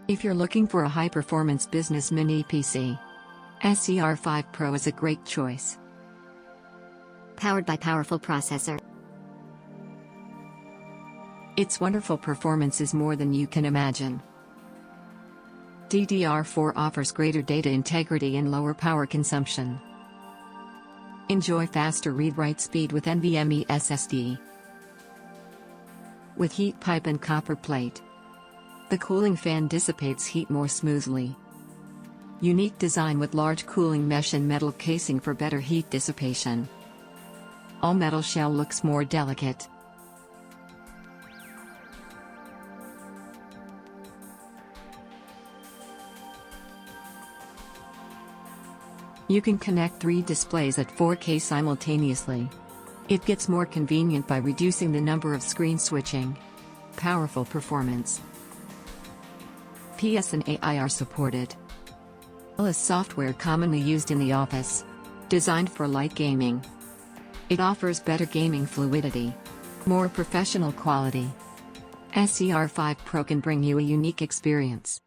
If you're looking for a high-performance business mini PC, SER5 Pro is a great choice. Powered by powerful processor. Its wonderful performance is more than you can imagine. DDR4 offers greater data integrity and lower power consumption. Enjoy faster read-write speed with NVMe SSD. With heat pipe and copper plate, the cooling fan dissipates heat more smoothly. Unique design with large cooling mesh and metal casing for better heat dissipation. All metal shell looks more delicate. You can connect 3 displays at 4K simultaneously. It gets more convenient by reducing the number of screen switching. Powerful performance. PS and AI are supported. Is software commonly used in the office. Designed for light gaming. It offers better gaming fluidity. More professional quality. SER5 Pro can bring you a unique experience.